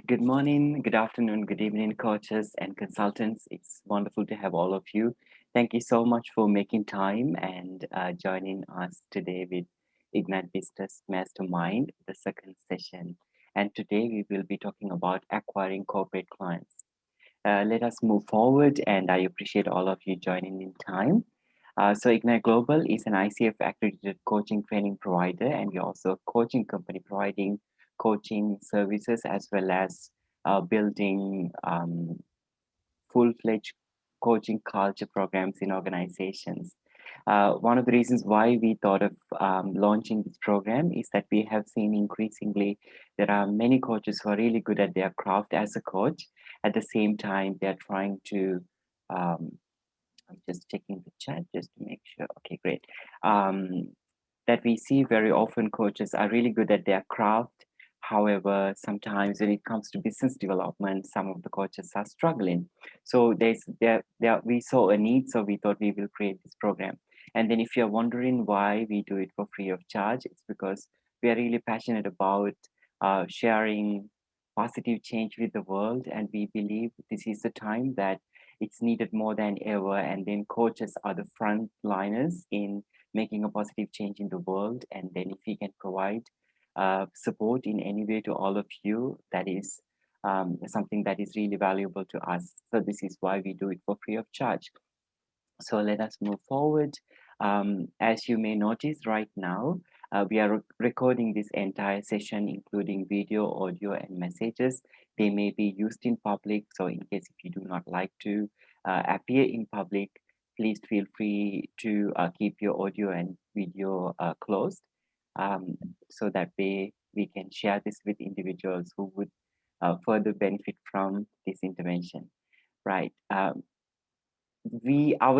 Good morning, good afternoon, good evening, coaches and consultants. It's wonderful to have all of you. Thank you so much for making time and joining us today with Ignite Business Mastermind, the second session. And today we will be talking about acquiring corporate clients. Let us move forward, and I appreciate all of you joining in time. So Ignite Global is an ICF accredited coaching training provider, and we're also a coaching company providing coaching services as well as building full-fledged coaching culture programs in organizations. One of the reasons why we thought of launching this program is that we have seen increasingly there are many coaches who are really good at their craft as a coach. At the same time, they're trying to I'm just checking the chat just to make sure. Okay, great. That we see very often coaches are really good at their craft. However, sometimes when it comes to business development, some of the coaches are struggling. So we saw a need, so we thought we will create this program. And then if you're wondering why we do it for free of charge, it's because we are really passionate about sharing positive change with the world. And we believe this is the time that it's needed more than ever. And then coaches are the frontliners in making a positive change in the world. And then if we can provide support in any way to all of you, that is something that is really valuable to us. So this is why we do it for free of charge. So let us move forward. As you may notice right now, we are recording this entire session, including video, audio, and messages. They may be used in public. So in case if you do not like to appear in public, please feel free to keep your audio and video closed. So that way we can share this with individuals who would further benefit from this intervention. Right. Our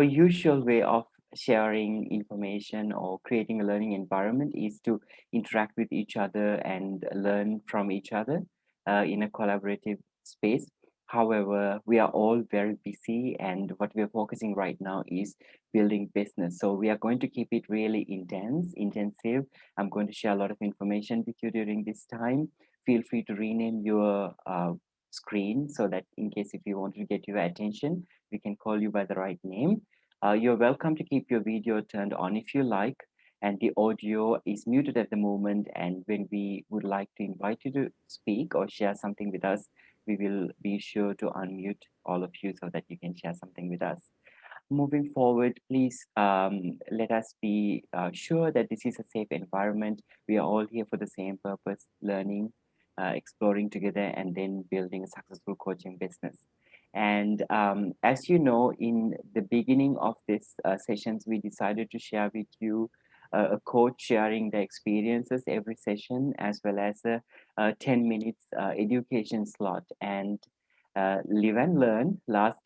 usual way of sharing information or creating a learning environment is to interact with each other and learn from each other in a collaborative space. However, we are all very busy, and what we are focusing right now is building business. So we are going to keep it really intensive. I'm going to share a lot of information with you during this time. Feel free to rename your screen so that in case if you want to get your attention, we can call you by the right name. You're welcome to keep your video turned on if you like, and the audio is muted at the moment. And when we would like to invite you to speak or share something with us, we will be sure to unmute all of you so that you can share something with us. Moving forward, please let us be sure that this is a safe environment. We are all here for the same purpose, learning, exploring together, and then building a successful coaching business. And as you know, in the beginning of this sessions, we decided to share with you a coach sharing the experiences every session, as well as a 10 minutes education slot. And live and learn. Last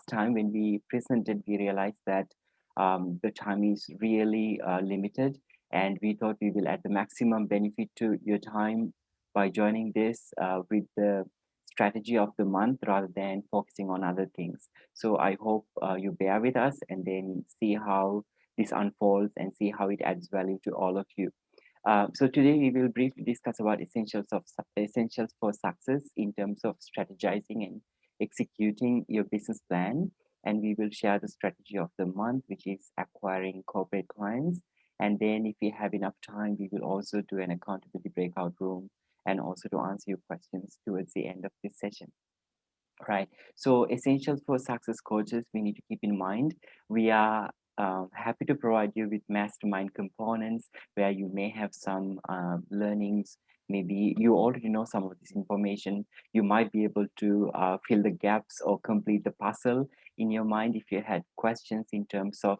time when we presented, we realized that the time is really limited, and we thought we will add the maximum benefit to your time by joining this with the strategy of the month rather than focusing on other things. So I hope you bear with us and then see how this unfolds and see how it adds value to all of you. So today we will briefly discuss about essentials for success in terms of strategizing and executing your business plan. And we will share the strategy of the month, which is acquiring corporate clients. And then if we have enough time, we will also do an accountability breakout room and also to answer your questions towards the end of this session. Right. So essentials for success coaches, we need to keep in mind, we are happy to provide you with mastermind components where you may have some learnings. Maybe you already know some of this information. You might be able to fill the gaps or complete the puzzle in your mind if you had questions in terms of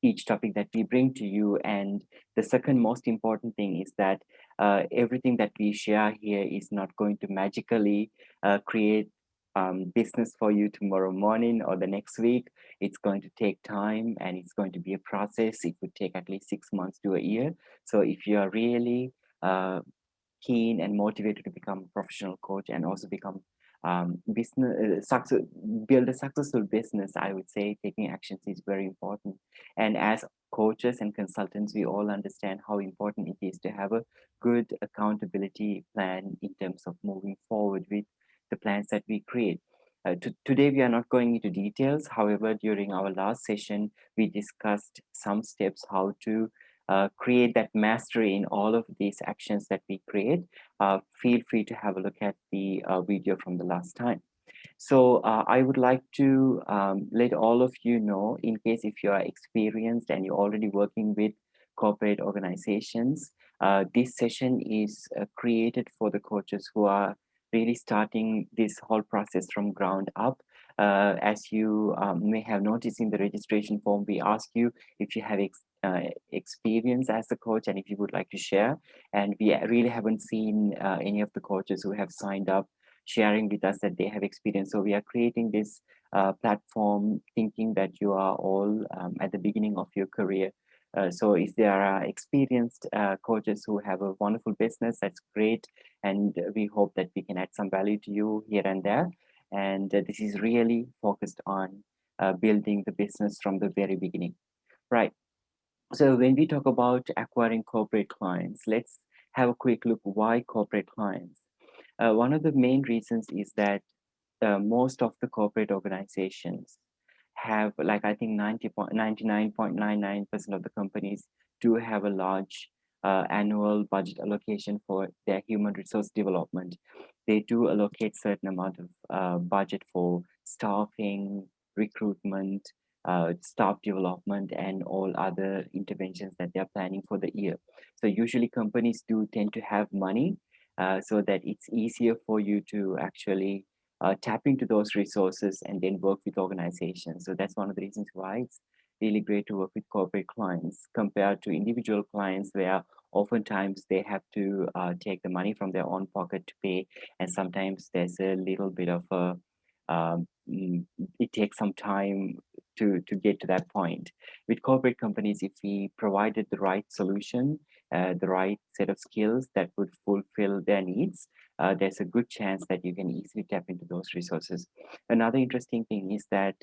each topic that we bring to you. And the second most important thing is that everything that we share here is not going to magically create business for you tomorrow morning or the next week. It's going to take time and it's going to be a process. It would take at least 6 months to a year. So if you are really keen and motivated to become a professional coach and also become business success, build a successful business, I would say taking actions is very important. And as coaches and consultants, we all understand how important it is to have a good accountability plan in terms of moving forward with the plans that we create. Today, we are not going into details. However, during our last session, we discussed some steps how to create that mastery in all of these actions that we create. Feel free to have a look at the video from the last time. So I would like to let all of you know, in case if you are experienced and you're already working with corporate organizations, this session is created for the coaches who are really starting this whole process from ground up. As you may have noticed in the registration form, we ask you if you have experience as a coach and if you would like to share. And we really haven't seen any of the coaches who have signed up sharing with us that they have experience. So we are creating this platform thinking that you are all at the beginning of your career. So if there are experienced coaches who have a wonderful business, that's great. And we hope that we can add some value to you here and there. And this is really focused on building the business from the very beginning. Right. So when we talk about acquiring corporate clients, let's have a quick look why corporate clients. One of the main reasons is that most of the corporate organizations have, like I think 99.99% of the companies do have a large annual budget allocation for their human resource development. They do allocate certain amount of budget for staffing, recruitment, staff development, and all other interventions that they're planning for the year. So usually companies do tend to have money so that it's easier for you to actually tap into those resources and then work with organizations. So that's one of the reasons why it's really great to work with corporate clients compared to individual clients where oftentimes they have to take the money from their own pocket to pay. And sometimes there's a little bit of a, it takes some time to get to that point. With corporate companies, if we provided the right solution, the right set of skills that would fulfill their needs, there's a good chance that you can easily tap into those resources. Another interesting thing is that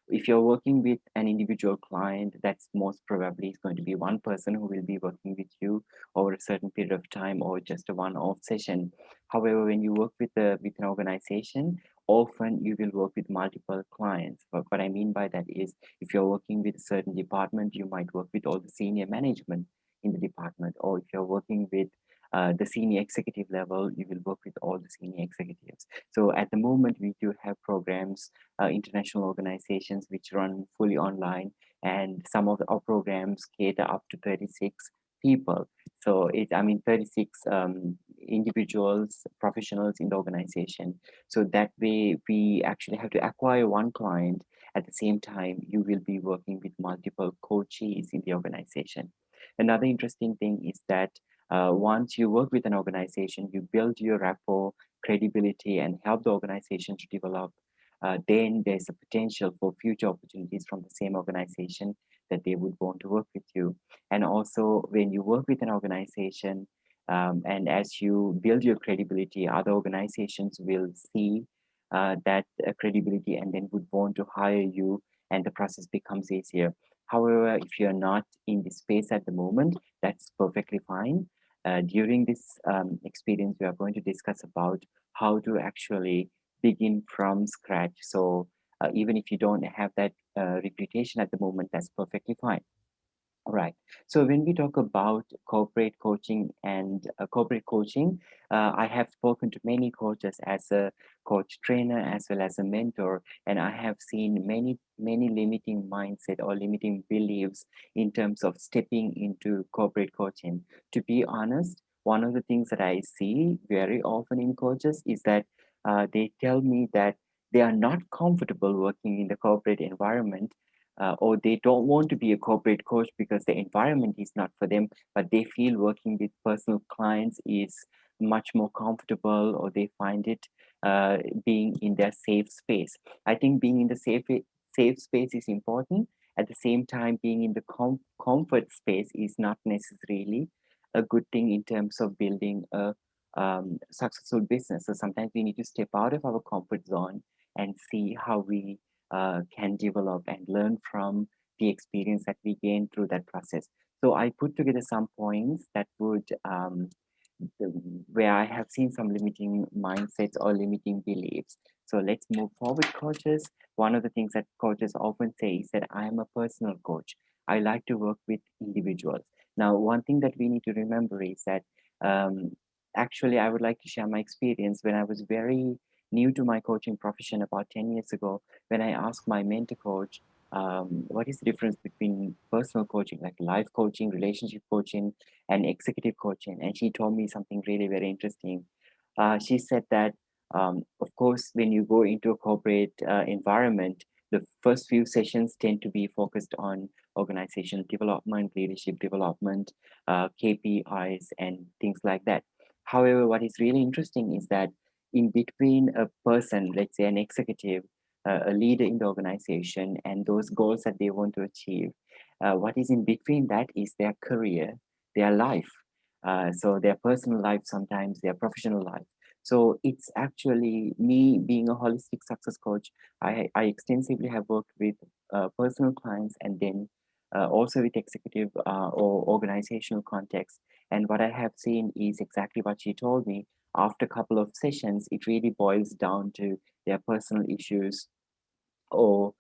if you're working with an individual client, that's most probably is going to be one person who will be working with you over a certain period of time or just a one-off session. However, when you work with an organization, often you will work with multiple clients. But what I mean by that is if you're working with a certain department, you might work with all the senior management in the department, or if you're working with the senior executive level, you will work with all the senior executives. So at the moment, we do have programs, international organizations which run fully online, and some of our programs cater up to 36 people. So I mean, 36 individuals, professionals in the organization. So that way, we actually have to acquire one client. At the same time, you will be working with multiple coaches in the organization. Another interesting thing is that once you work with an organization, you build your rapport, credibility, and help the organization to develop. Then there's a potential for future opportunities from the same organization that they would want to work with you. And also, when you work with an organization, and as you build your credibility, other organizations will see that credibility and then would want to hire you, and the process becomes easier. However, if you're not in this space at the moment, that's perfectly fine. During this experience, we are going to discuss about how to actually begin from scratch. So even if you don't have that reputation at the moment, that's perfectly fine. Right. So when we talk about corporate coaching and corporate coaching, I have spoken to many coaches as a coach trainer as well as a mentor, and I have seen many limiting mindset or limiting beliefs in terms of stepping into corporate coaching. To be honest, one of the things that I see very often in coaches is that they tell me that they are not comfortable working in the corporate environment, or they don't want to be a corporate coach because the environment is not for them, but they feel working with personal clients is much more comfortable, or they find it being in their safe space. I think being in the safe space is important. At the same time, being in the comfort space is not necessarily a good thing in terms of building a successful business. So sometimes we need to step out of our comfort zone and see how we can develop and learn from the experience that we gain through that process. So I put together some points that would where I have seen some limiting mindsets or limiting beliefs. So let's move forward, coaches. One of the things that coaches often say is that I am a personal coach. I like to work with individuals. Now, one thing that we need to remember is that um, actually, I would like to share my experience when I was very new to my coaching profession about 10 years ago. When I asked my mentor coach, what is the difference between personal coaching, like life coaching, relationship coaching, and executive coaching? And she told me something really very interesting. She said that, of course, when you go into a corporate environment, the first few sessions tend to be focused on organizational development, leadership development, KPIs, and things like that. However, what is really interesting is that in between a person, let's say an executive, a leader in the organization, and those goals that they want to achieve, what is in between that is their career, their life. So their personal life, sometimes their professional life. So it's actually me being a holistic success coach. I extensively have worked with personal clients and then also with executive or organizational context. And what I have seen is exactly what she told me. After a couple of sessions, it really boils down to their personal issues or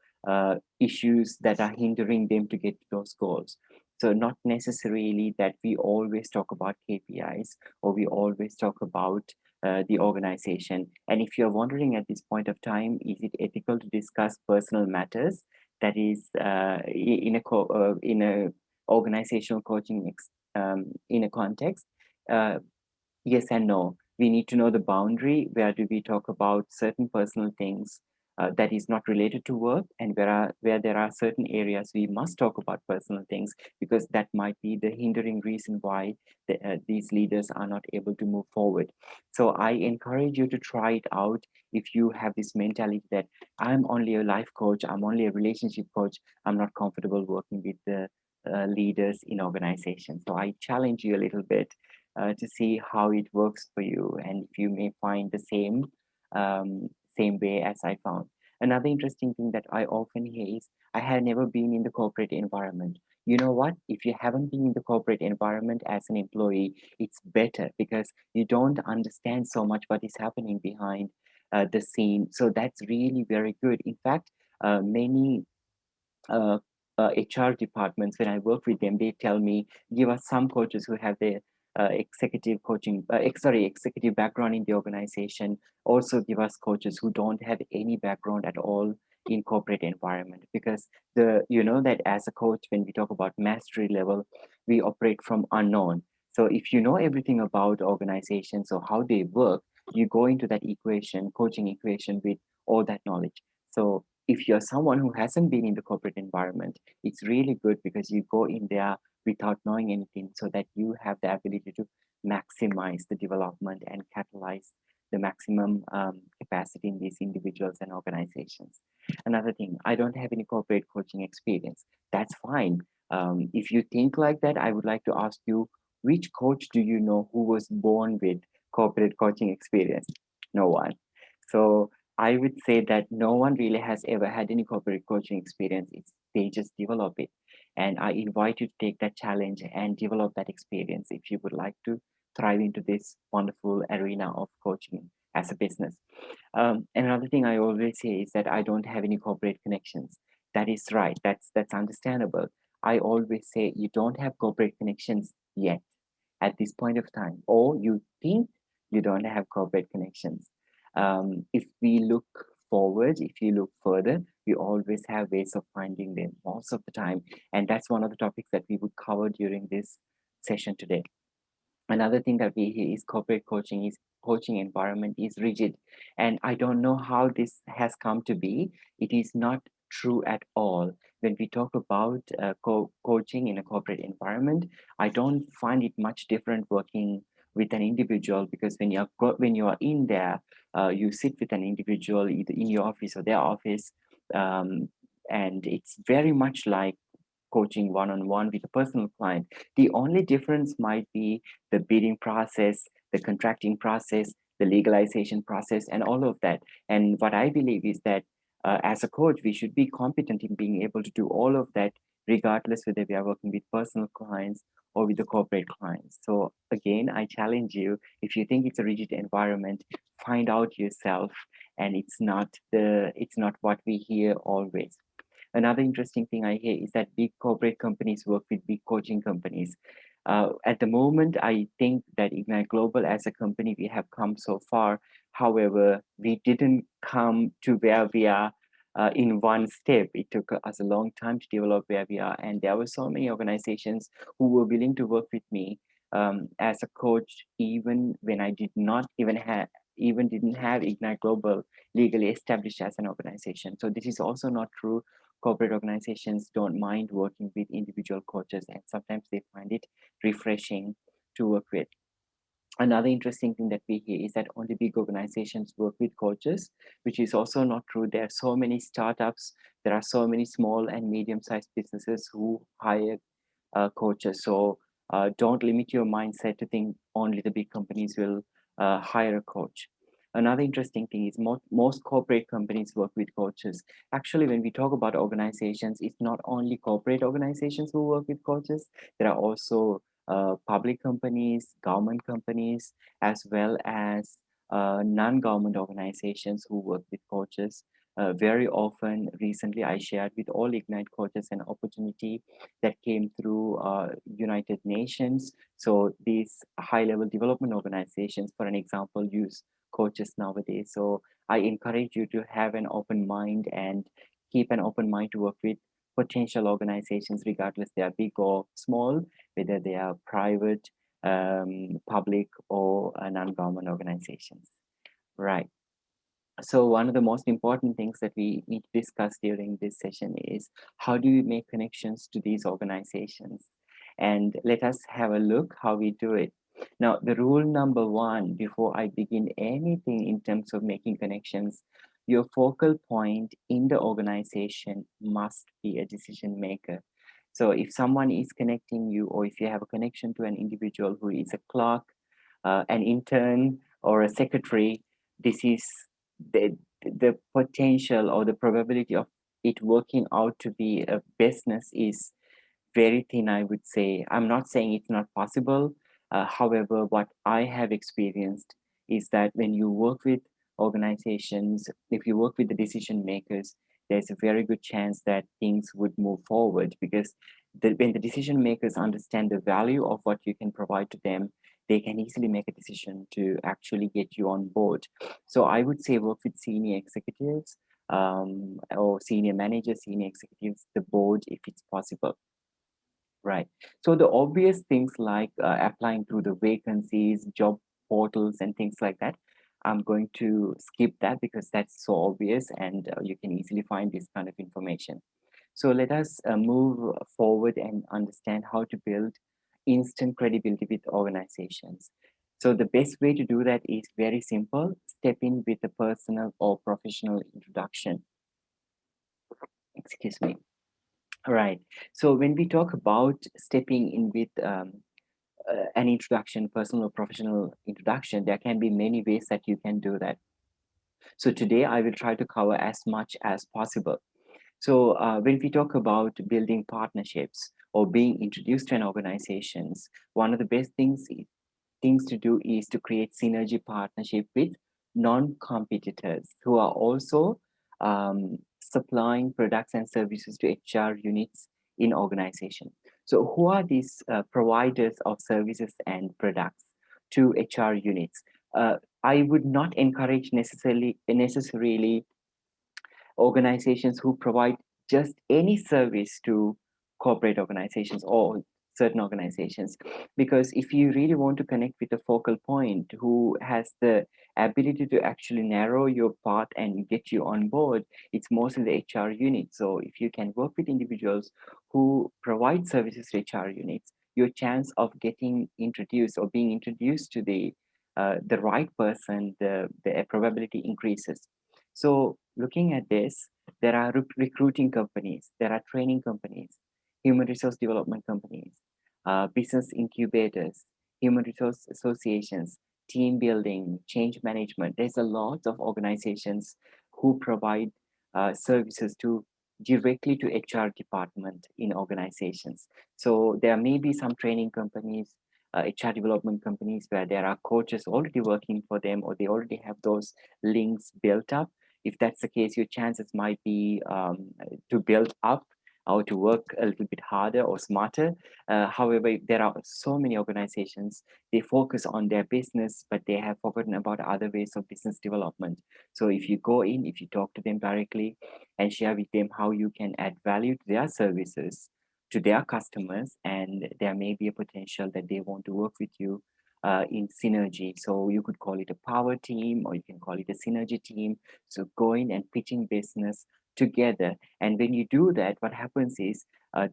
issues that are hindering them to get to those goals. So, not necessarily that we always talk about KPIs or we always talk about the organization. And if you're wondering at this point of time, is it ethical to discuss personal matters? That is in a organizational coaching in a context. Uh, Yes and no. We need to know the boundary. Where do we talk about certain personal things that is not related to work, and where there are certain areas we must talk about personal things because that might be the hindering reason why these leaders are not able to move forward. So I encourage you to try it out. If you have this mentality that I'm only a life coach, I'm only a relationship coach, I'm not comfortable working with the leaders in organizations. So I challenge you a little bit to see how it works for you and if you may find the um, same way as I found. Another interesting thing that I often hear is I have never been in the corporate environment. You know what? If you haven't been in the corporate environment as an employee, it's better because you don't understand so much what is happening behind the scene. So that's really very good. In fact, many uh, HR departments, when I work with them, they tell me, give us some coaches who have the executive coaching, executive background in the organization. Also, give us coaches who don't have any background at all in corporate environment because you know that as a coach when we talk about mastery level we operate from unknown. So if you know everything about organizations or how they work, you go into that equation, coaching equation, with all that knowledge. So if you're someone who hasn't been in the corporate environment, it's really good because you go in there without knowing anything so that you have the ability to maximize the development and catalyze the maximum capacity in these individuals and organizations. Another thing, I don't have any corporate coaching experience. That's fine. If you think like that, I would like to ask you, which coach do you know who was born with corporate coaching experience? No one. So I would say that no one really has ever had any corporate coaching experience. They just develop it. And I invite you to take that challenge and develop that experience if you would like to thrive into this wonderful arena of coaching as a business. And another thing I always say is that I don't have any corporate connections. That is right. That's understandable. I always say you don't have corporate connections yet at this point of time, or you think you don't have corporate connections. If we look forward, if you look further, we always have ways of finding them most of the time. And that's one of the topics that we would cover during this session today. Another thing that we hear is corporate coaching is coaching environment is rigid, and I don't know how this has come to be. It is not true at all. When we talk about coaching in a corporate environment, I don't find it much different working with an individual because when you are in there, you sit with an individual either in your office or their office, um, and it's very much like coaching one on one with a personal client. The only difference might be the bidding process, the contracting process, the legalization process, and all of that. And what I believe is that as a coach, we should be competent in being able to do all of that, regardless whether we are working with personal clients or with the corporate clients. So again, I challenge you, if you think it's a rigid environment, find out yourself, and it's not what we hear always. Another interesting thing I hear is that big corporate companies work with big coaching companies. At the moment, I think that Ignite Global as a company, we have come so far. However, we didn't come to where we are in one step. It took us a long time to develop where we are. And there were so many organizations who were willing to work with me as a coach, even when I did not even didn't have Ignite Global legally established as an organization. So this is also not true. Corporate organizations don't mind working with individual coaches, and sometimes they find it refreshing to work with. Another interesting thing that we hear is that only big organizations work with coaches, which is also not true. There are so many startups, there are so many small and medium-sized businesses who hire coaches. So don't limit your mindset to think only the big companies will hire a coach. Another interesting thing is most corporate companies work with coaches. Actually, when we talk about organizations, it's not only corporate organizations who work with coaches. There are also public companies, government companies, as well as non-government organizations who work with coaches. Very often, recently, I shared with all Ignite coaches an opportunity that came through United Nations. So these high-level development organizations, for an example, use coaches nowadays. So I encourage you to have an open mind and keep an open mind to work with potential organizations, regardless they are big or small, whether they are private, public, or non-government organizations. Right. So one of the most important things that we need to discuss during this session is how do we make connections to these organizations? And let us have a look how we do it. Now, the rule number one, before I begin anything in terms of making connections, your focal point in the organization must be a decision maker. So if someone is connecting you, or if you have a connection to an individual who is a clerk, an intern, or a secretary, this is the potential or the probability of it working out to be a business is very thin, I would say. I'm not saying it's not possible. However, what I have experienced is that when you work with organizations, if you work with the decision makers, there's a very good chance that things would move forward, because when the decision makers understand the value of what you can provide to them, they can easily make a decision to actually get you on board. So I would say work with senior executives, or senior managers, senior executives, the board, if it's possible. Right. So the obvious things like applying through the vacancies, job portals, and things like that, I'm going to skip that because that's so obvious, and you can easily find this kind of information. So let us move forward and understand how to build instant credibility with organizations. So the best way to do that is very simple. Step in with a personal or professional introduction. Excuse me. Right. So when we talk about stepping in with an introduction, personal or professional introduction, there can be many ways that you can do that. So today I will try to cover as much as possible. So when we talk about building partnerships or being introduced to an organizations, one of the best things to do is to create synergy partnership with non-competitors who are also supplying products and services to HR units in organization. So who are these providers of services and products to HR units? I would not encourage necessarily organizations who provide just any service to corporate organizations or certain organizations, because if you really want to connect with a focal point who has the ability to actually narrow your path and get you on board, it's mostly the HR unit. So if you can work with individuals who provide services to HR units, your chance of getting introduced or being introduced to the right person, the probability increases. So looking at this, there are recruiting companies, there are training companies, human resource development companies, business incubators, human resource associations, team building, change management. There's a lot of organizations who provide services to directly to HR department in organizations. So there may be some training companies, HR development companies where there are coaches already working for them, or they already have those links built up. If that's the case, your chances might be to build up or to work a little bit harder or smarter. However, there are so many organizations, they focus on their business, but they have forgotten about other ways of business development. So if you go in, if you talk to them directly and share with them how you can add value to their services, to their customers, and there may be a potential that they want to work with you in synergy. So you could call it a power team, or you can call it a synergy team. So going and pitching business together. And when you do that, uh,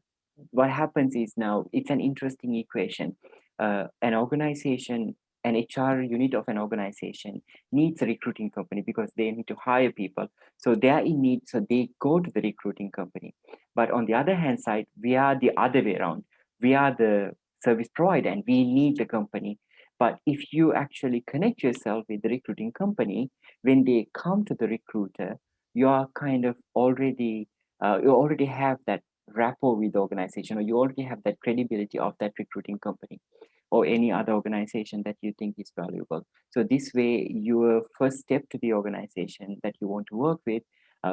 what happens is now it's an interesting equation. An organization, an HR unit of an organization needs a recruiting company because they need to hire people. So they are in need, so they go to the recruiting company. But on the other hand side, we are the other way around. We are the service provider and we need the company. But if you actually connect yourself with the recruiting company, when they come to the recruiter, you are kind of already, you already have that rapport with the organization, or you already have that credibility of that recruiting company or any other organization that you think is valuable. So this way, your first step to the organization that you want to work with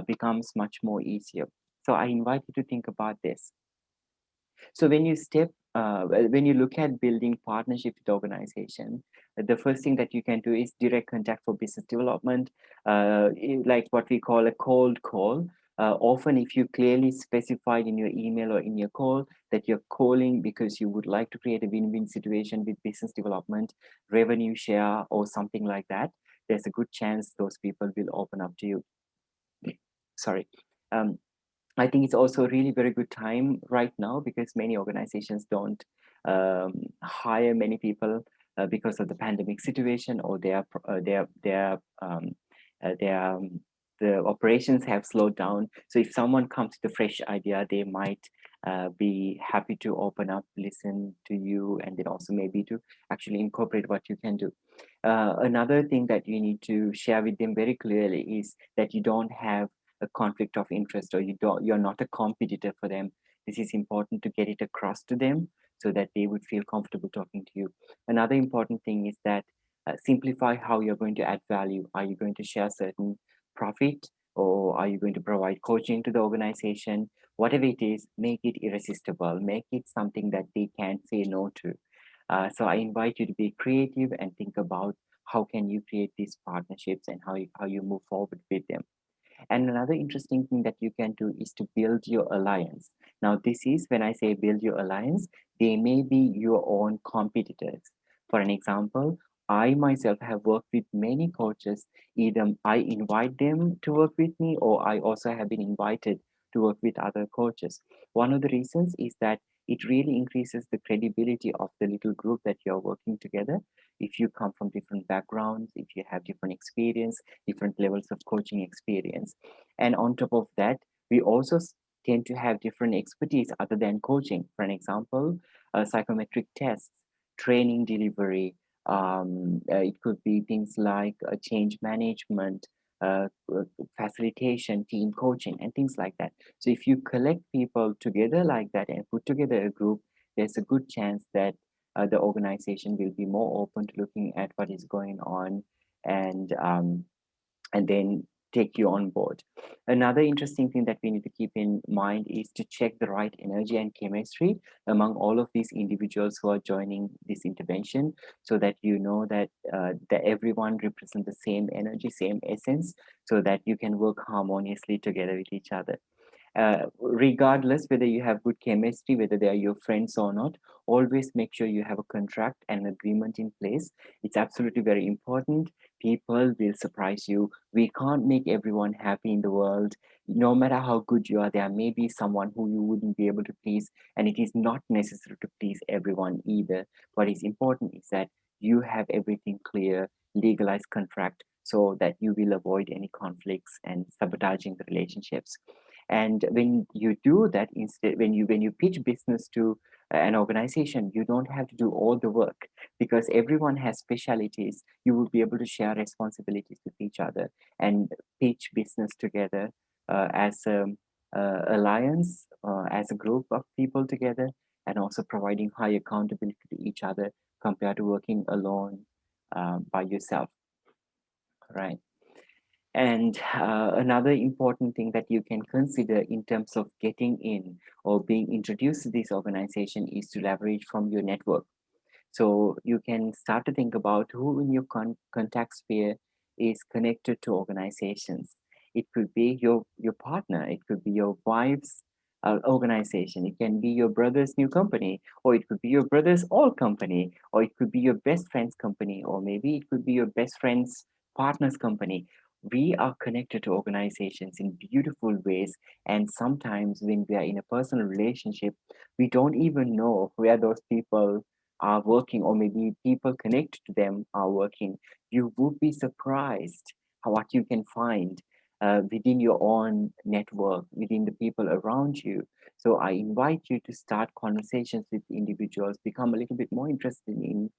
becomes much more easier. So I invite you to think about this. So when you look at building partnership with the organization, the first thing that you can do is direct contact for business development, like what we call a cold call. Often, if you clearly specified in your email or in your call that you're calling because you would like to create a win-win situation with business development, revenue share, or something like that, there's a good chance those people will open up to you. Sorry. Um, I think it's also a really very good time right now because many organizations don't hire many people because of the pandemic situation, or their the operations have slowed down. So if someone comes with a fresh idea, they might be happy to open up, listen to you, and then also maybe to actually incorporate what you can do. Another thing that you need to share with them very clearly is that you don't have a conflict of interest, or you're not a competitor for them. This is important to get it across to them so that they would feel comfortable talking to you. Another important thing is that simplify how you're going to add value. Are you going to share certain profit, or are you going to provide coaching to the organization? Whatever it is, make it irresistible, make it something that they can't say no to. So I invite you to be creative and think about how can you create these partnerships and how you move forward with them. And another interesting thing that you can do is to build your alliance. Now, this is when I say build your alliance, they may be your own competitors. For an example, I myself have worked with many coaches. Either I invite them to work with me, or I also have been invited to work with other coaches. One of the reasons is that it really increases the credibility of the little group that you're working together. If you come from different backgrounds, if you have different experience, different levels of coaching experience. And on top of that, we also tend to have different expertise other than coaching. For an example, psychometric tests, training delivery. It could be things like change management, facilitation, team coaching, and things like that. So if you collect people together like that and put together a group, there's a good chance that the organization will be more open to looking at what is going on, and then take you on board. Another interesting thing that we need to keep in mind is to check the right energy and chemistry among all of these individuals who are joining this intervention, so that you know that everyone represents the same energy, same essence, so that you can work harmoniously together with each other. Regardless whether you have good chemistry, whether they are your friends or not, always make sure you have a contract and agreement in place. It's absolutely very important. People will surprise you. We can't make everyone happy in the world. No matter how good you are, there may be someone who you wouldn't be able to please, and it is not necessary to please everyone either. What is important is that you have everything clear, legalized contract, so that you will avoid any conflicts and sabotaging the relationships. And when you do that, instead, when you pitch business to an organization, you don't have to do all the work, because everyone has specialities. You will be able to share responsibilities with each other and pitch business together as a alliance, as a group of people together, and also providing high accountability to each other compared to working alone by yourself, right? And another important thing that you can consider in terms of getting in or being introduced to this organization is to leverage from your network. So you can start to think about who in your contact sphere is connected to organizations. It could be your partner, it could be your wife's organization, it can be your brother's new company, or it could be your brother's old company, or it could be your best friend's company, or maybe it could be your best friend's partner's company. We are connected to organizations in beautiful ways, and sometimes when we are in a personal relationship, we don't even know where those people are working, or maybe people connected to them are working. You would be surprised what you can find within your own network, within the people around you. So I invite you to start conversations with individuals, become a little bit more interested in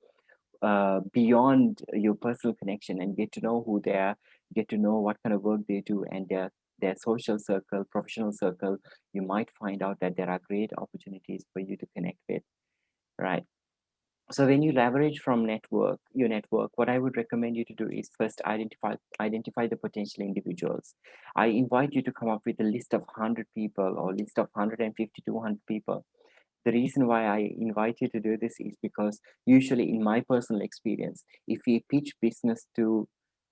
beyond your personal connection, and get to know who they are, get to know what kind of work they do, and their social circle, professional circle. You might find out that there are great opportunities for you to connect with, right? So when you leverage from your network, what I would recommend you to do is first identify the potential individuals. I invite you to come up with a list of 100 people or list of 150 to 200 people. The reason why I invite you to do this is because usually in my personal experience, if we pitch business to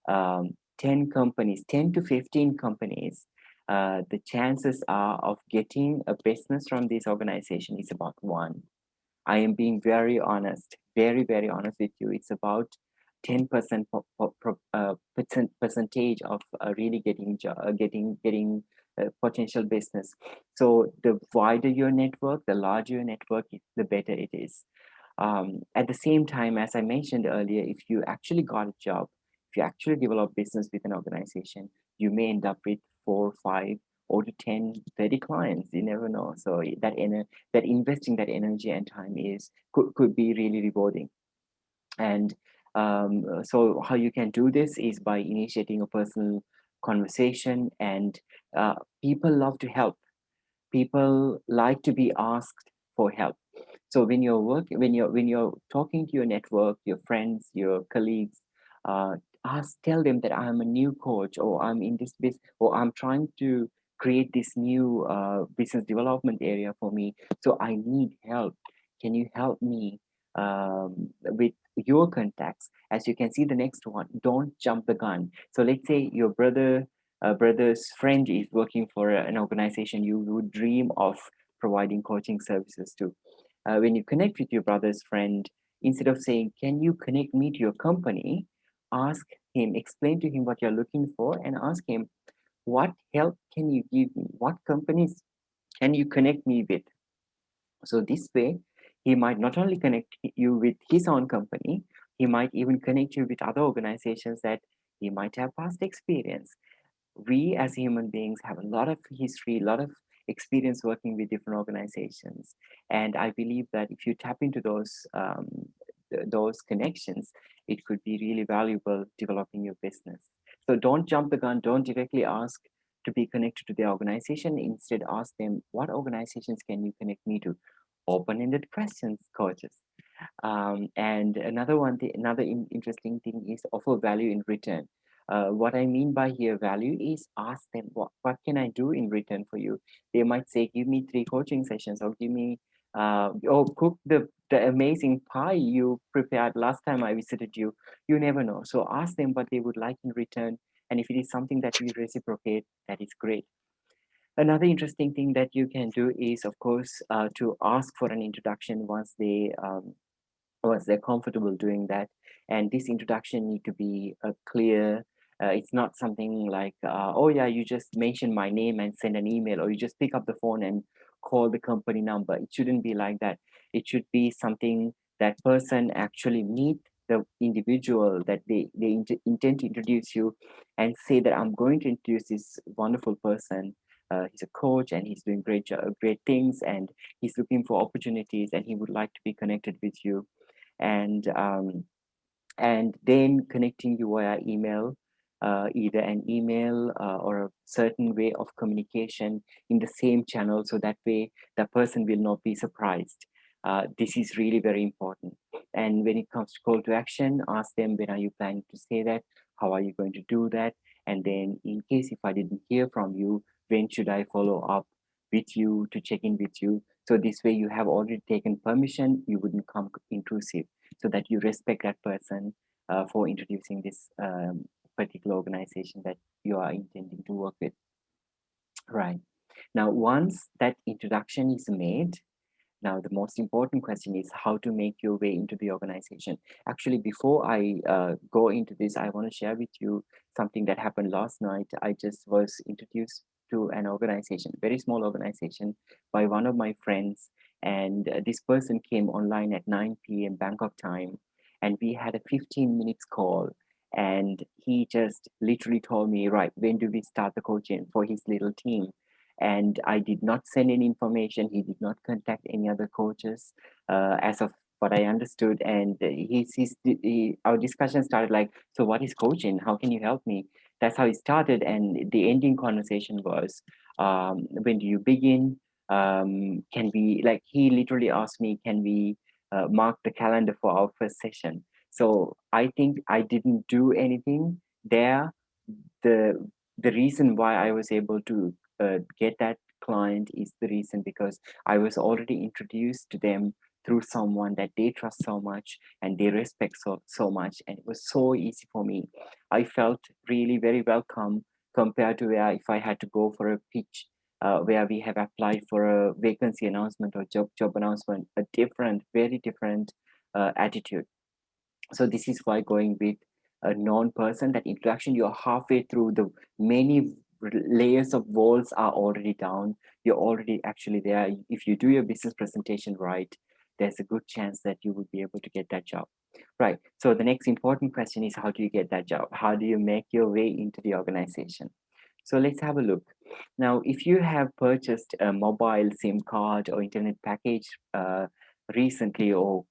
10 companies, 10 to 15 companies, the chances are of getting a business from this organization is about one. I am being very honest, very, very honest with you. It's about 10% percentage of really getting potential business. So the wider your network, the larger your network, the better it is. At the same time, as I mentioned earlier, if you actually got a job, if you actually develop business with an organization, you may end up with 4, 5, or to 10, 30 clients. You never know. So that investing that energy and time could be really rewarding. And so how you can do this is by initiating a personal conversation, and people love to help. People like to be asked for help. So when you're talking to your network, your friends, your colleagues, uh, tell them that I'm a new coach, or I'm in this business, or I'm trying to create this new business development area for me, so I need help. Can you help me with your contacts? As you can see, the next one, don't jump the gun. So let's say your brother's friend is working for an organization you would dream of providing coaching services to. When you connect with your brother's friend, instead of saying, "Can you connect me to your company?" ask him, explain to him what you're looking for, and ask him, "What help can you give me? What companies can you connect me with?" So this way, he might not only connect you with his own company, he might even connect you with other organizations that he might have past experience. We as human beings have a lot of history, a lot of experience working with different organizations, and I believe that if you tap into those connections, it could be really valuable developing your business. So don't jump the gun. Don't directly ask to be connected to the organization. Instead, ask them, what organizations can you connect me to? Open-ended questions, coaches. And another interesting thing is offer value in return. What I mean by here value is ask them, what can I do in return for you? They might say, give me 3 coaching sessions, or give me or cook the amazing pie you prepared last time I visited you. You never know. So ask them what they would like in return. And if it is something that you reciprocate, that is great. Another interesting thing that you can do is, of course, to ask for an introduction once they're comfortable doing that. And this introduction need to be clear. It's not something like, oh yeah, you just mention my name and send an email, or you just pick up the phone and call the company number. It shouldn't be like that. It should be something that person actually meet the individual that they intend to introduce you, and say that I'm going to introduce this wonderful person he's a coach and he's doing great things, and he's looking for opportunities, and he would like to be connected with you. And then connecting you via email, either an email or a certain way of communication in the same channel, so that way the person will not be surprised. This is really very important. And when it comes to call to action, ask them, when are you planning to say that? How are you going to do that? And then, in case if I didn't hear from you, when should I follow up with you to check in with you? So this way you have already taken permission, you wouldn't come intrusive, so that you respect that person for introducing this particular organization that you are intending to work with. Right. Now, once that introduction is made, now, the most important question is how to make your way into the organization. Actually, before I go into this, I want to share with you something that happened last night. I just was introduced to an organization, very small organization, by one of my friends. And this person came online at 9 p.m. Bangkok time. And we had a 15 minutes call. And he just literally told me, right, when do we start the coaching for his little team? And I did not send any information. He did not contact any other coaches, as of what I understood. And our discussion started like, so what is coaching? How can you help me? That's how it started. And the ending conversation was, when do you begin? Can we, like, he literally asked me, can we mark the calendar for our first session? So I think I didn't do anything there. The reason why I was able to get that client is the reason because I was already introduced to them through someone that they trust so much and they respect so much, and it was so easy for me. I felt really very welcome compared to where if I had to go for a pitch, where we have applied for a vacancy announcement or job announcement, a different, very different attitude. So this is why going with a known person, that interaction, you're halfway through, the many layers of walls are already down, you're already actually there. If you do your business presentation right, there's a good chance that you will be able to get that job. Right. So the next important question is, how do you get that job? How do you make your way into the organization? So let's have a look. Now, if you have purchased a mobile SIM card or internet package recently, or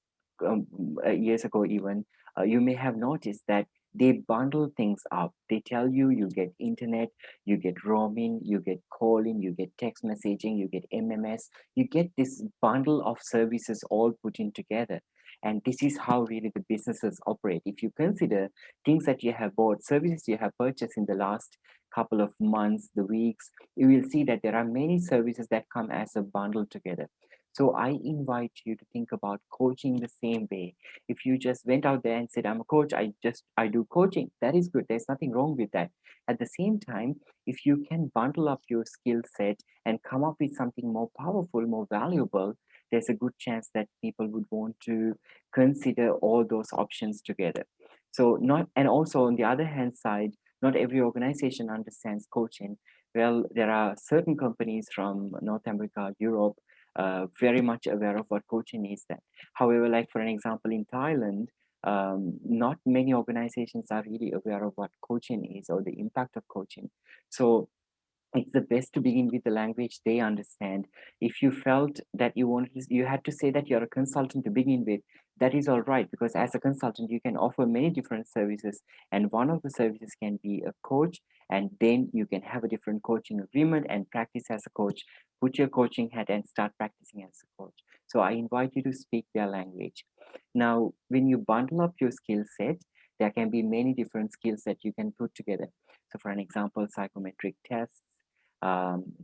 um, years ago even, you may have noticed that they bundle things up. They tell you, you get internet, you get roaming, you get calling, you get text messaging, you get MMS, you get this bundle of services all put in together. And this is how really the businesses operate. If you consider things that you have bought, services you have purchased in the last couple of months, the weeks, you will see that there are many services that come as a bundle together. So I invite you to think about coaching the same way. If you just went out there and said, I'm a coach, I do coaching, that is good. There's nothing wrong with that. At the same time, if you can bundle up your skill set and come up with something more powerful, more valuable, there's a good chance that people would want to consider all those options together. So not, and also on the other hand side, not every organization understands coaching. Well, there are certain companies from North America, Europe, very much aware of what coaching is. That, however, like for an example, in Thailand, not many organizations are really aware of what coaching is or the impact of coaching. So it's the best to begin with the language they understand. If you felt that you had to say that you're a consultant to begin with, that is all right, because as a consultant you can offer many different services, and one of the services can be a coach, and then you can have a different coaching agreement and practice as a coach, put your coaching hat and start practicing as a coach. So I invite you to speak their language. Now, when you bundle up your skill set, there can be many different skills that you can put together. So for an example, psychometric tests,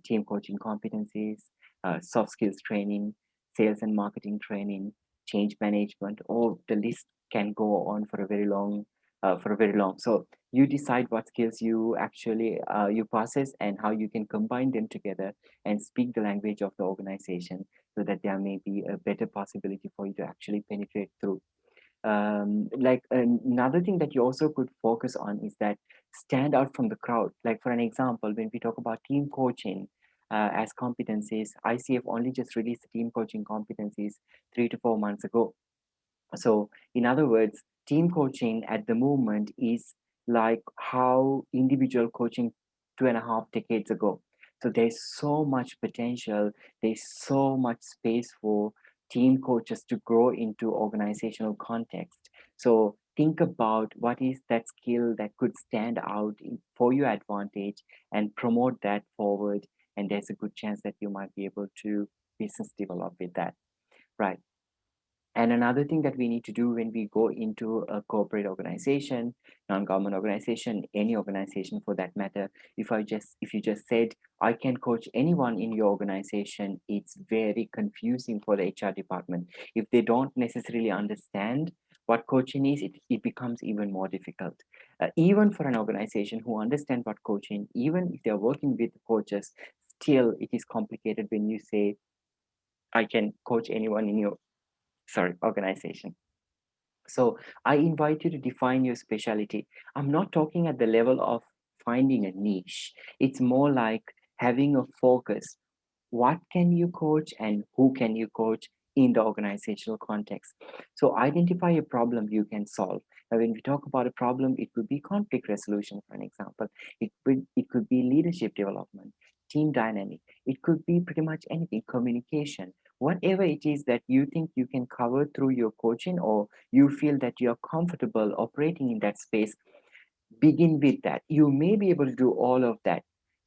team coaching competencies, soft skills training, sales and marketing training, change management, or the list can go on for a very long, So you decide what skills you actually you possess and how you can combine them together and speak the language of the organization, so that there may be a better possibility for you to actually penetrate through. Like another thing that you also could focus on is that stand out from the crowd. Like for an example, when we talk about team coaching as competencies, ICF only just released the team coaching competencies 3 to 4 months ago. So in other words, team coaching at the moment is like how individual coaching 2.5 decades ago. So there's so much potential, there's so much space for team coaches to grow into organizational context. So think about what is that skill that could stand out for your advantage and promote that forward. And there's a good chance that you might be able to business develop with that. Right. And another thing that we need to do when we go into a corporate organization, non-government organization, any organization for that matter, if you just said, I can coach anyone in your organization, it's very confusing for the HR department. If they don't necessarily understand what coaching is, it becomes even more difficult. Even for an organization who understand what coaching, even if they're working with coaches, still it is complicated when you say, I can coach anyone in your organization. So I invite you to define your specialty. I'm not talking at the level of finding a niche. It's more like having a focus. What can you coach and who can you coach in the organizational context? So identify a problem you can solve. Now, when we talk about a problem, it could be conflict resolution, for an example. It could be leadership development, team dynamic. It could be pretty much anything, communication, whatever it is that you think you can cover through your coaching, or you feel that you're comfortable operating in that space. Begin with that. You may be able to do all of that.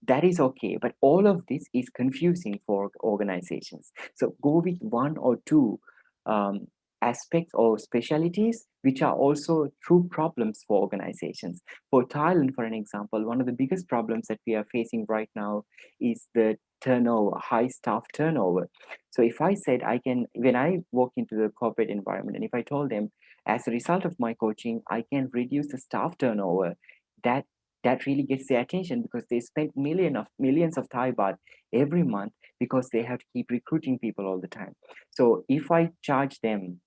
That is okay, but all of this is confusing for organizations. So go with one or two um, aspects or specialties which are also true problems for organizations. For Thailand, for an example, one of the biggest problems that we are facing right now is the turnover, high staff turnover. So if I said I can, when I walk into the corporate environment, and if I told them, as a result of my coaching, I can reduce the staff turnover, that that really gets their attention, because they spend millions of Thai baht every month, because they have to keep recruiting people all the time. So if I charge them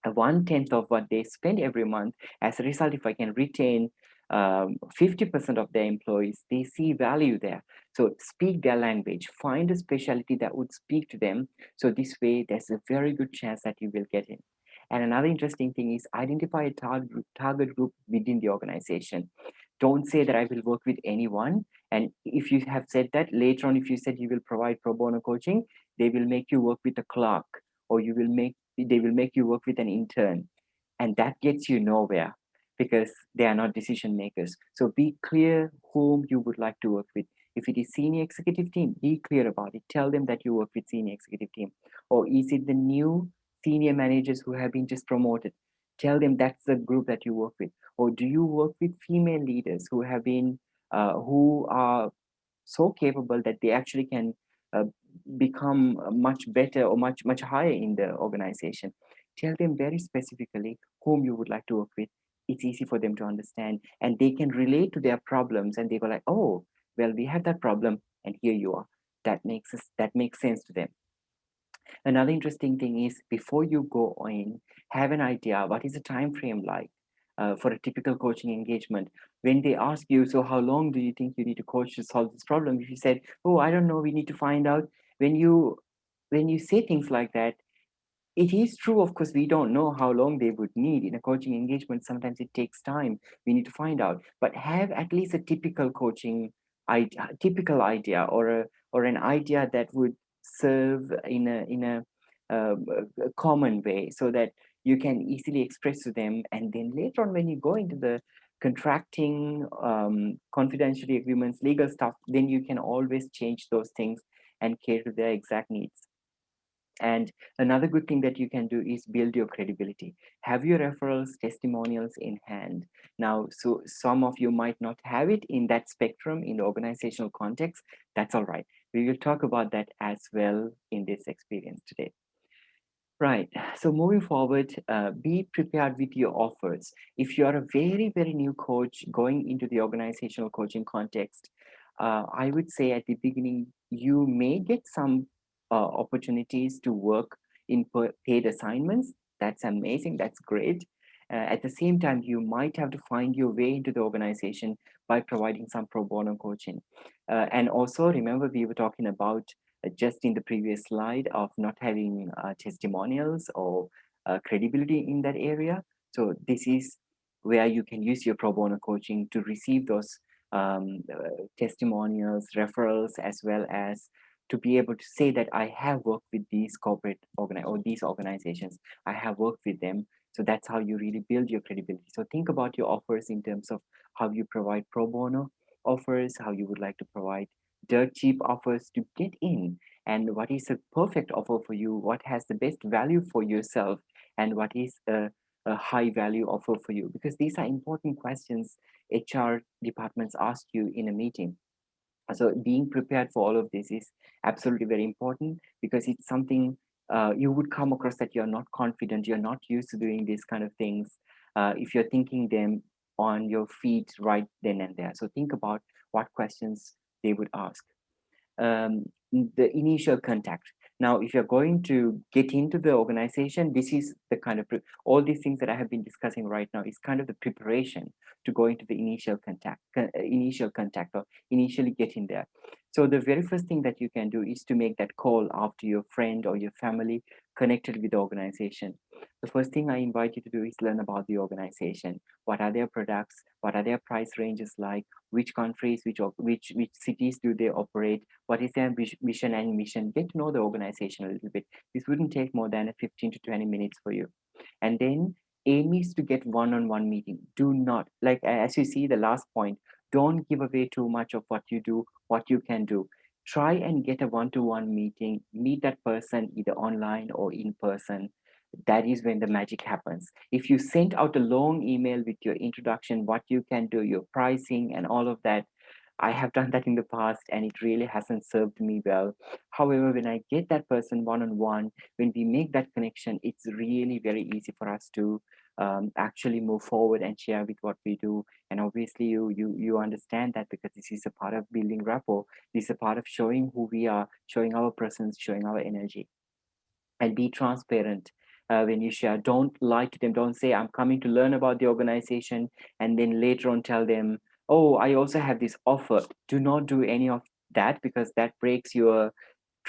a 1/10 of what they spend every month, as a result, if I can retain 50% of their employees, they see value there. So speak their language, find a specialty that would speak to them. So this way, there's a very good chance that you will get in. And another interesting thing is identify a target group within the organization. Don't say that I will work with anyone. And if you have said that, later on, if you said you will provide pro bono coaching, they will make you work with a clerk, or they will make you work with an intern, and that gets you nowhere, because they are not decision makers. So be clear whom you would like to work with. If it is senior executive team, be clear about it. Tell them that you work with senior executive team. Or is it the new senior managers who have been just promoted? Tell them that's the group that you work with. Or do you work with female leaders who have been who are so capable that they actually can uh, become much better or much higher in the organization? Tell them very specifically whom you would like to work with. It's easy for them to understand, and they can relate to their problems, and they go like, oh, well, we have that problem, and here you are. That makes sense to them. Another interesting thing is, before you go in, have an idea what is the time frame like for a typical coaching engagement. When they ask you, so how long do you think you need to coach to solve this problem? If you said, oh, I don't know, we need to find out. When you say things like that, it is true, of course, we don't know how long they would need in a coaching engagement. Sometimes it takes time. We need to find out, but have at least a typical typical idea, or an idea that would serve in a common way, so that you can easily express to them. And then later on, when you go into the contracting, confidentiality agreements, legal stuff, then you can always change those things and cater to their exact needs. And another good thing that you can do is build your credibility. Have your referrals, testimonials in hand. Now, so some of you might not have it in that spectrum in the organizational context. That's all right. We will talk about that as well in this experience today. Right. So moving forward, be prepared with your offers. If you are a very, very new coach going into the organizational coaching context, I would say at the beginning, you may get some opportunities to work in paid assignments. That's amazing. That's great. At the same time, you might have to find your way into the organization by providing some pro bono coaching. And also, remember, we were talking about just in the previous slide of not having testimonials or credibility in that area. So this is where you can use your pro bono coaching to receive those testimonials, referrals, as well as to be able to say that I have worked with these or these organizations. I have worked with them. So that's how you really build your credibility. So think about your offers in terms of how you provide pro bono offers, how you would like to provide dirt cheap offers to get in, and what is a perfect offer for you, what has the best value for yourself, and what is a high value offer for you, because these are important questions HR departments ask you in a meeting. So being prepared for all of this is absolutely very important, because it's something you would come across that you're not confident, you're not used to doing these kind of things if you're thinking them on your feet right then and there. So think about what questions they would ask. um, the initial contact. Now, if you're going to get into the organization, this is the kind of all these things that I have been discussing right now is kind of the preparation to go into the initial contact, or initially get in there. So the very first thing that you can do is to make that call after your friend or your family connected with the organization. The first thing I invite you to do is learn about the organization. What are their products? What are their price ranges like? Which countries, which cities do they operate? What is their vision and mission? Get to know the organization a little bit. This wouldn't take more than 15 to 20 minutes for you. And then aim is to get one-on-one meeting. Do not, like as you see the last point, don't give away too much of what you do, what you can do. Try and get a one-to-one meeting, meet that person either online or in person. That is when the magic happens. If you send out a long email with your introduction, what you can do, your pricing and all of that, I have done that in the past and it really hasn't served me well. However, when I get that person one on one, when we make that connection, it's really very easy for us to actually move forward and share with what we do. And obviously, you understand that, because this is a part of building rapport. This is a part of showing who we are, showing our presence, showing our energy, and be transparent. When you share, don't lie to them. Don't say I'm coming to learn about the organization and then later on tell them, oh, I also have this offer. Do not do any of that, because that breaks your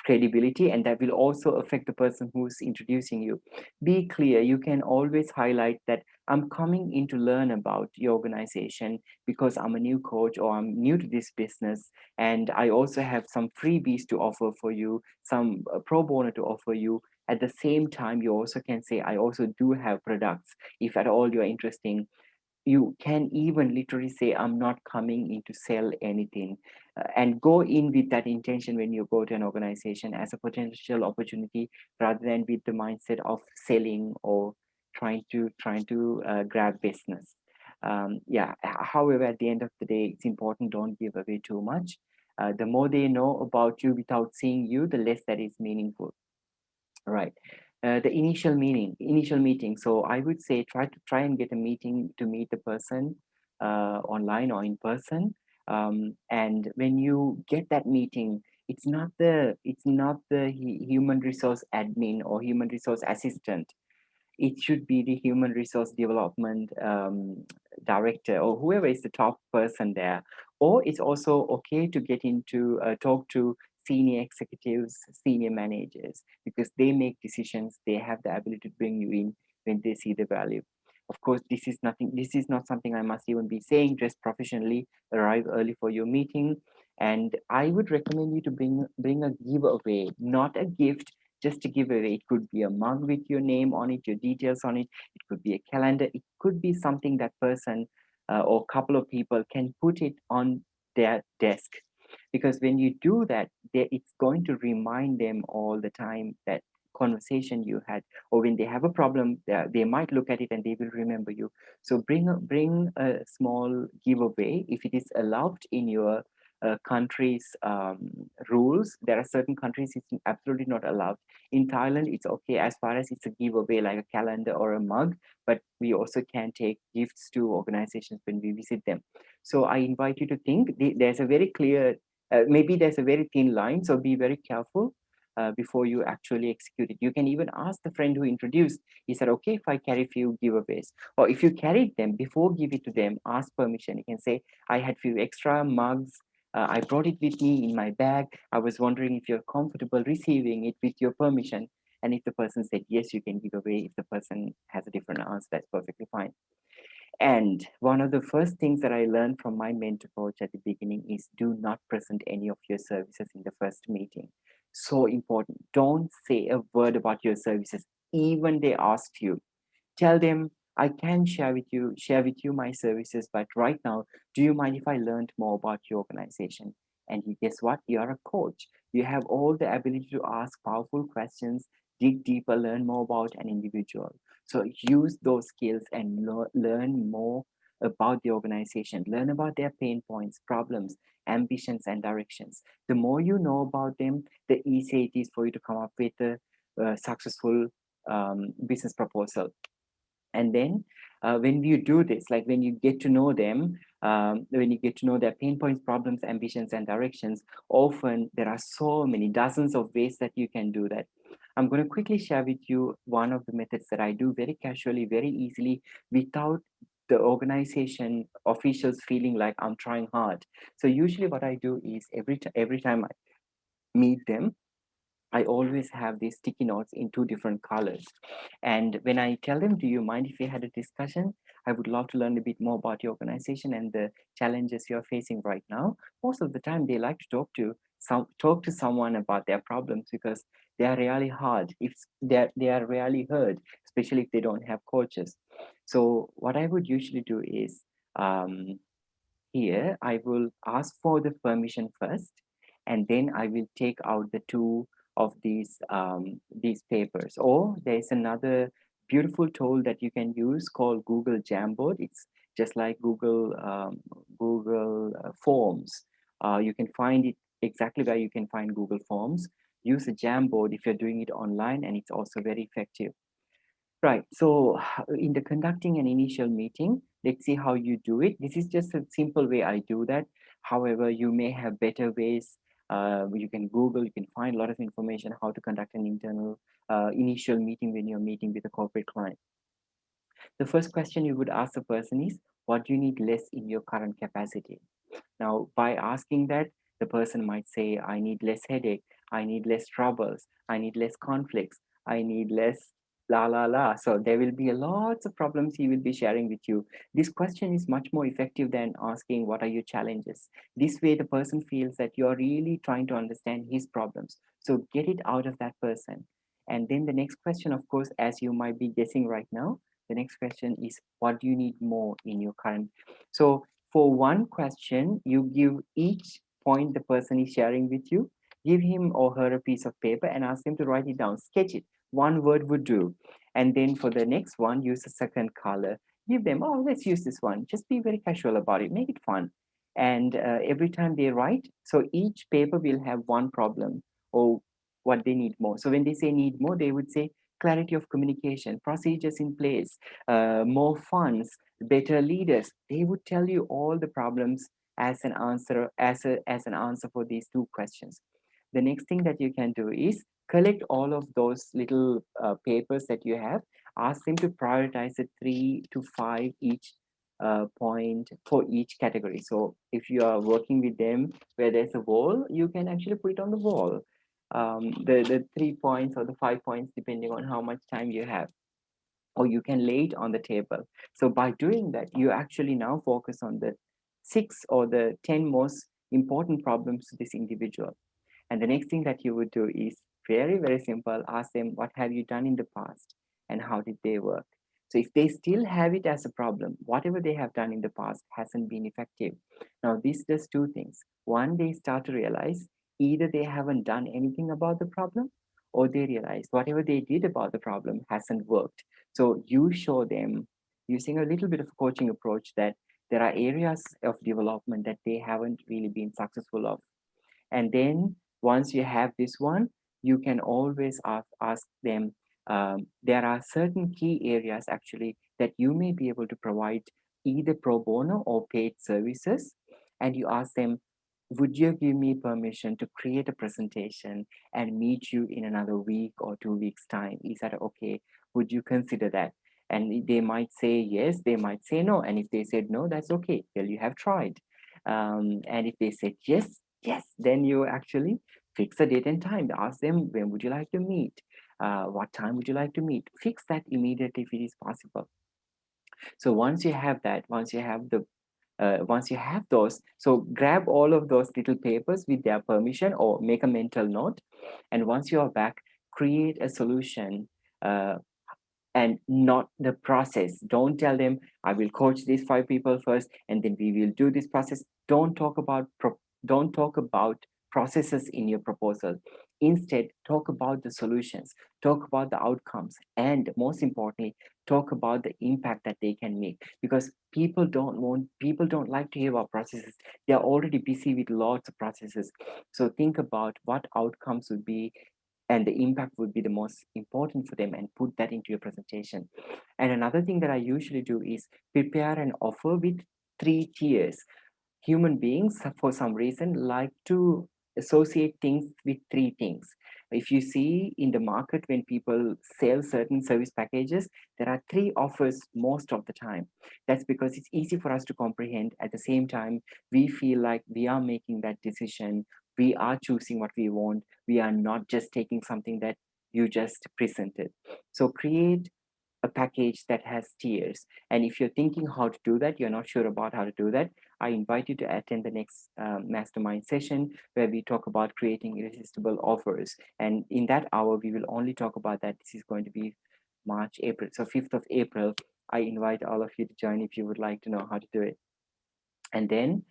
credibility, and that will also affect the person who's introducing you. Be clear. You can always highlight that I'm coming in to learn about your organization because I'm a new coach or I'm new to this business, and I also have some freebies to offer for you, some pro bono to offer you. At the same time, you also can say, I also do have products if at all you're interested. You can even literally say, I'm not coming in to sell anything, and go in with that intention when you go to an organization as a potential opportunity, rather than with the mindset of selling or trying to grab business. Yeah, however, at the end of the day, it's important, don't give away too much. The more they know about you without seeing you, the less that is meaningful. Right. The initial meeting. So I would say try and get a meeting to meet the person online or in person. And when you get that meeting, it's not the human resource admin or human resource assistant. It should be the human resource development director or whoever is the top person there. Or it's also okay to get into talk to senior executives, senior managers, because they make decisions. They have the ability to bring you in when they see the value. Of course, this is not something I must even be saying. Dress professionally, arrive early for your meeting. And I would recommend you to bring a giveaway, not a gift just to give away. It could be a mug with your name on it, your details on it. It could be a calendar. It could be something that person or couple of people can put it on their desk. Because when you do that, it's going to remind them all the time that conversation you had, or when they have a problem, they might look at it and they will remember you. So bring a small giveaway if it is allowed in your country's rules. There are certain countries it's absolutely not allowed. In Thailand, it's okay as far as it's a giveaway, like a calendar or a mug, but we also can take gifts to organizations when we visit them. So I invite you to think there's a very clear, maybe there's a very thin line, so be very careful before you actually execute it. You can even ask the friend who introduced, he said, okay, if I carry few giveaways, or if you carried them, before give it to them, ask permission. You can say, I had few extra mugs, I brought it with me in my bag. I was wondering if you're comfortable receiving it with your permission. And if the person said yes, you can give away. If the person has a different answer, that's perfectly fine. And one of the first things that I learned from my mentor coach at the beginning is do not present any of your services in the first meeting. So important. Don't say a word about your services, even they asked you. Tell them, I can share with you my services, but right now, do you mind if I learned more about your organization? And guess what? You're a coach. You have all the ability to ask powerful questions, dig deeper, learn more about an individual. So use those skills and learn more about the organization, learn about their pain points, problems, ambitions, and directions. The more you know about them, the easier it is for you to come up with a successful business proposal. And then when you do this, like when you get to know them, when you get to know their pain points, problems, ambitions, and directions, often there are so many dozens of ways that you can do that. I'm going to quickly share with you one of the methods that I do very casually, very easily, without the organization officials feeling like I'm trying hard. So usually what I do is every time I meet them, I always have these sticky notes in two different colors. And when I tell them, do you mind if we had a discussion? I would love to learn a bit more about your organization and the challenges you're facing right now. Most of the time they like to talk to someone about their problems because they are really hard. If they are really heard, especially if they don't have coaches. So what I would usually do is here, I will ask for the permission first, and then I will take out the two of these papers. Or there's another beautiful tool that you can use called Google Jamboard. It's just like Google Forms. You can find it exactly where you can find Google Forms. Use a Jamboard if you're doing it online, and it's also very effective. Right. So in the conducting an initial meeting, let's see how you do it. This is just a simple way I do that. However, you may have better ways. You can Google, you can find a lot of information how to conduct an internal initial meeting when you're meeting with a corporate client. The first question you would ask the person is, what do you need less in your current capacity? Now, by asking that, the person might say, I need less headache, I need less troubles, I need less conflicts, I need less la la la. So there will be a lots of problems he will be sharing with you. This question is much more effective than asking what are your challenges. This way the person feels that you're really trying to understand his problems. So get it out of that person. And then the next question, of course, as you might be guessing right now, the next question is, what do you need more in your current? So for one question, you give each point the person is sharing with you, give him or her a piece of paper and ask them to write it down, sketch it. One word would do. And then for the next one, use a second color. Give them, oh, let's use this one. Just be very casual about it, make it fun. And every time they write, so each paper will have one problem or what they need more. So when they say need more, they would say clarity of communication, procedures in place, more funds, better leaders. They would tell you all the problems as an answer as an answer for these two questions. The next thing that you can do is collect all of those little papers that you have. Ask them to prioritize the 3 to 5 each point for each category. So if you are working with them where there's a wall, you can actually put it on the wall. The 3 points or the 5 points, depending on how much time you have, or you can lay it on the table. So by doing that, you actually now focus on the 6 or the 10 most important problems to this individual. And the next thing that you would do is very, very simple. Ask them, what have you done in the past and how did they work? So if they still have it as a problem, whatever they have done in the past hasn't been effective. Now, this does two things. One, they start to realize either they haven't done anything about the problem or they realize whatever they did about the problem hasn't worked. So you show them using a little bit of coaching approach that there are areas of development that they haven't really been successful of. And then once you have this one, you can always ask them, there are certain key areas actually that you may be able to provide either pro bono or paid services. And you ask them, would you give me permission to create a presentation and meet you in another week or 2 weeks time? Is that okay? Would you consider that? And they might say yes, they might say no. And if they said no, that's okay. Well, you have tried. And if they said yes, yes, then you actually fix a date and time. Ask them, when would you like to meet? What time would you like to meet? Fix that immediately if it is possible. So once you have those, so grab all of those little papers with their permission or make a mental note. And once you are back, create a solution, uh, and not the process. Don't tell them, I will coach these 5 people first and then we will do this process. Don't talk about processes in your proposal. Instead, talk about the solutions, talk about the outcomes, and most importantly, talk about the impact that they can make. Because people don't like to hear about processes. They are already busy with lots of processes. So think about what outcomes would be and the impact would be the most important for them, and put that into your presentation. And another thing that I usually do is prepare an offer with 3 tiers. Human beings, for some reason, like to associate things with 3 things. If you see in the market, when people sell certain service packages, there are 3 offers most of the time. That's because it's easy for us to comprehend. At the same time, we feel like we are making that decision, we are choosing what we want, we are not just taking something that you just presented. So create a package that has tiers. And if you're thinking how to do that, you're not sure about how to do that, I invite you to attend the next mastermind session where we talk about creating irresistible offers. And in that hour, we will only talk about that. This is going to be March, April. So 5th of April, I invite all of you to join if you would like to know how to do it. And then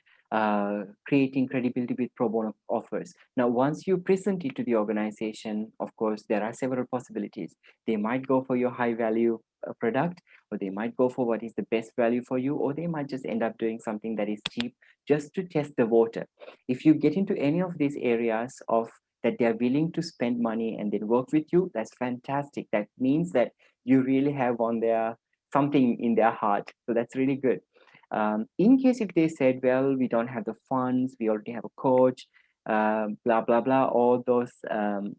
creating credibility with pro bono offers. Now, once you present it to the organization, of course, there are several possibilities. They might go for your high value product, or they might go for what is the best value for you, or they might just end up doing something that is cheap just to test the water. If you get into any of these areas of that they are willing to spend money and then work with you, that's fantastic. That means that you really have on their something in their heart. So that's really good. In case if they said, well, we don't have the funds, we already have a coach, blah, blah, blah, all those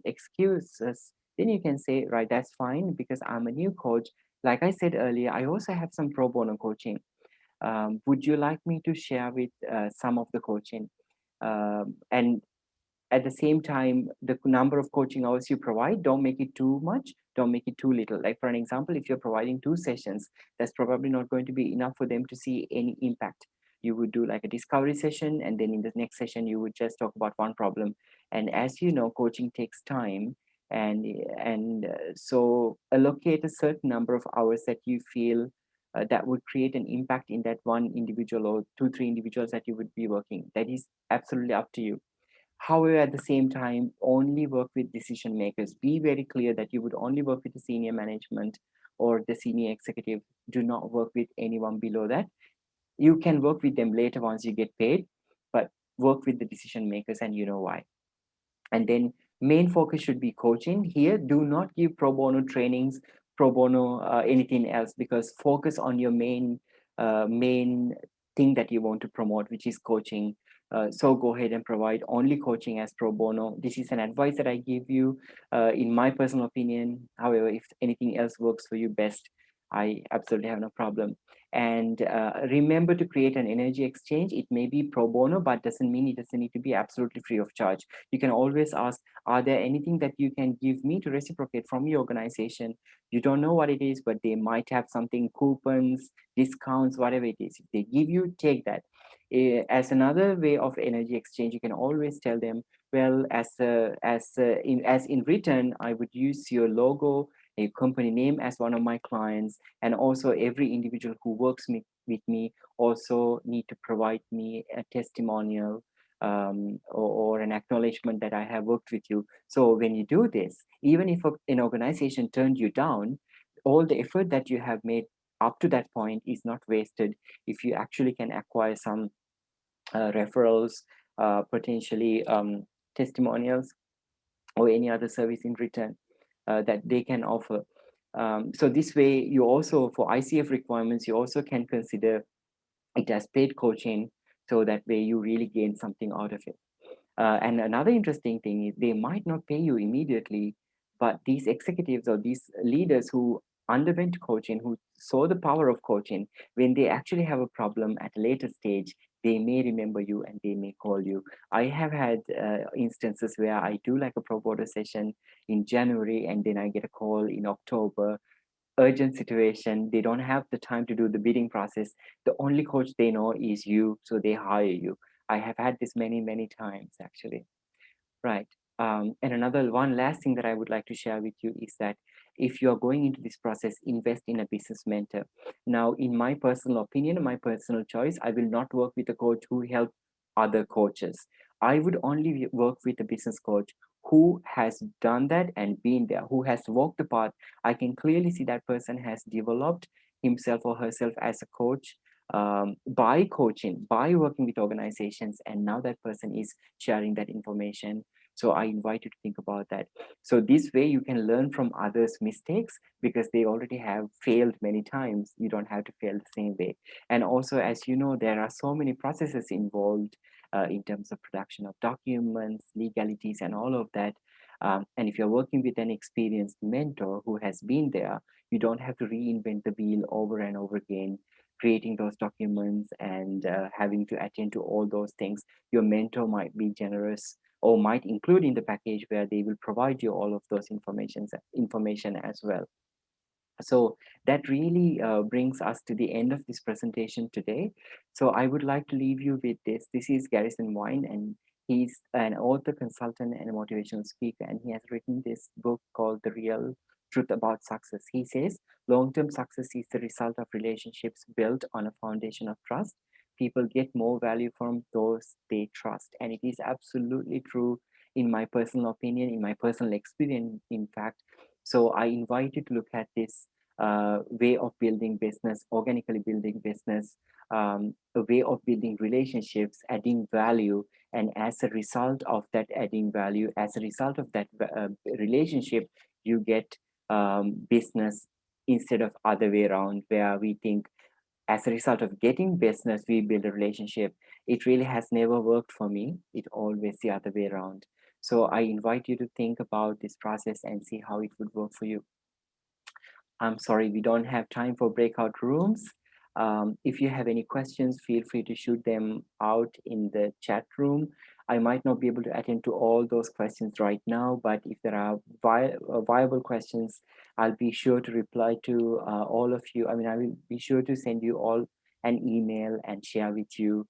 excuses, then you can say, right, that's fine because I'm a new coach. Like I said earlier, I also have some pro bono coaching. Would you like me to share with some of the coaching? And at the same time, the number of coaching hours you provide, don't make it too much, don't make it too little. Like for an example, if you're providing 2 sessions, that's probably not going to be enough for them to see any impact. You would do like a discovery session, and then in the next session you would just talk about one problem. And as you know, coaching takes time, and so allocate a certain number of hours that you feel that would create an impact in that one individual or 2 3 individuals that you would be working. That is absolutely up to you. However, at the same time, only work with decision makers. Be very clear that you would only work with the senior management or the senior executive. Do not work with anyone below that. You can work with them later once you get paid, but work with the decision makers, and you know why. And then main focus should be coaching. Here, do not give pro bono trainings, pro bono anything else, because focus on your main thing that you want to promote, which is coaching. So go ahead and provide only coaching as pro bono. This is an advice that I give you in my personal opinion. However, if anything else works for you best, I absolutely have no problem. And remember to create an energy exchange. It may be pro bono, but doesn't mean it doesn't need to be absolutely free of charge. You can always ask, are there anything that you can give me to reciprocate from your organization? You don't know what it is, but they might have something, coupons, discounts, whatever it is. If they give you, take that. As another way of energy exchange, you can always tell them, well, as in return, I would use your logo, a company name as one of my clients, and also every individual who works with me also need to provide me a testimonial, or an acknowledgement that I have worked with you. So when you do this, even if an organization turned you down, all the effort that you have made up to that point is not wasted if you actually can acquire some referrals, potentially testimonials, or any other service in return that they can offer. So this way, you also, for ICF requirements, you also can consider it as paid coaching, so that way you really gain something out of it. And another interesting thing is they might not pay you immediately, but these executives or these leaders who underwent coaching, who saw the power of coaching, when they actually have a problem at a later stage, they may remember you and they may call you. I have had instances where I do like a pro bono session in January, and then I get a call in October urgent situation, they don't have the time to do the bidding process, the only coach they know is you, so they hire you. I have had this many times actually. Right. And another one last thing that I would like to share with you is that if you are going into this process, invest in a business mentor. Now, in my personal opinion, my personal choice, I will not work with a coach who help other coaches. I would only work with a business coach who has done that and been there, who has walked the path. I can clearly see that person has developed himself or herself as a coach by coaching, by working with organizations, and now that person is sharing that information. So I invite you to think about that. So this way you can learn from others' mistakes because they already have failed many times. You don't have to fail the same way. And also, as you know, there are so many processes involved in terms of production of documents, legalities, and all of that. And if you're working with an experienced mentor who has been there, you don't have to reinvent the wheel over and over again, creating those documents and having to attend to all those things. Your mentor might be generous or might include in the package where they will provide you all of those information as well. So that really brings us to the end of this presentation today. So I would like to leave you with this. This is Garrison Wine, and he's an author, consultant, and a motivational speaker. And he has written this book called The Real Truth About Success. He says, long-term success is the result of relationships built on a foundation of trust. People get more value from those they trust. And it is absolutely true in my personal opinion, in my personal experience, in fact. So I invite you to look at this way of building business, organically building business, a way of building relationships, adding value. And as a result of that adding value, as a result of that relationship, you get business instead of other way around, where we think as a result of getting business, we build a relationship. It really has never worked for me. It always the other way around. So I invite you to think about this process and see how it would work for you. I'm sorry, we don't have time for breakout rooms. If you have any questions, feel free to shoot them out in the chat room. I might not be able to attend to all those questions right now, but if there are viable questions, I'll be sure to reply to all of you. I mean, I will be sure to send you all an email and share with you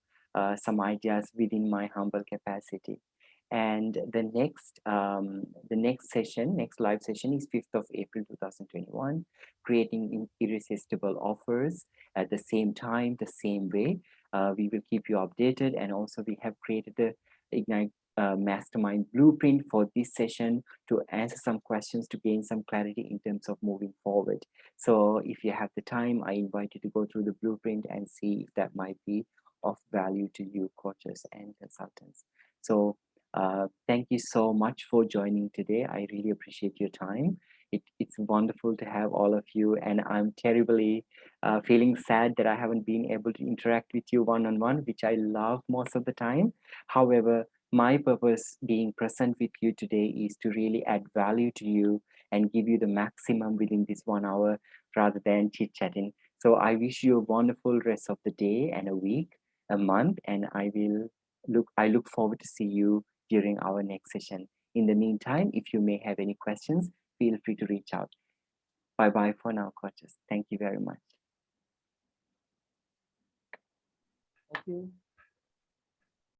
some ideas within my humble capacity. And the next session, next live session is 5th of April 2021, creating irresistible offers at the same time, the same way. We will keep you updated, and also we have created the Ignite Mastermind blueprint for this session to answer some questions to gain some clarity in terms of moving forward. So if you have the time, I invite you to go through the blueprint and see if that might be of value to you, coaches and consultants. So thank you so much for joining today. I really appreciate your time. It's wonderful to have all of you, and I'm terribly feeling sad that I haven't been able to interact with you one-on-one, which I love most of the time. However, my purpose being present with you today is to really add value to you and give you the maximum within this 1 hour rather than chit-chatting. So I wish you a wonderful rest of the day and a week, a month, and I look forward to see you during our next session. In the meantime, if you may have any questions, feel free to reach out. Bye bye for now, coaches. Thank you very much. Thank you.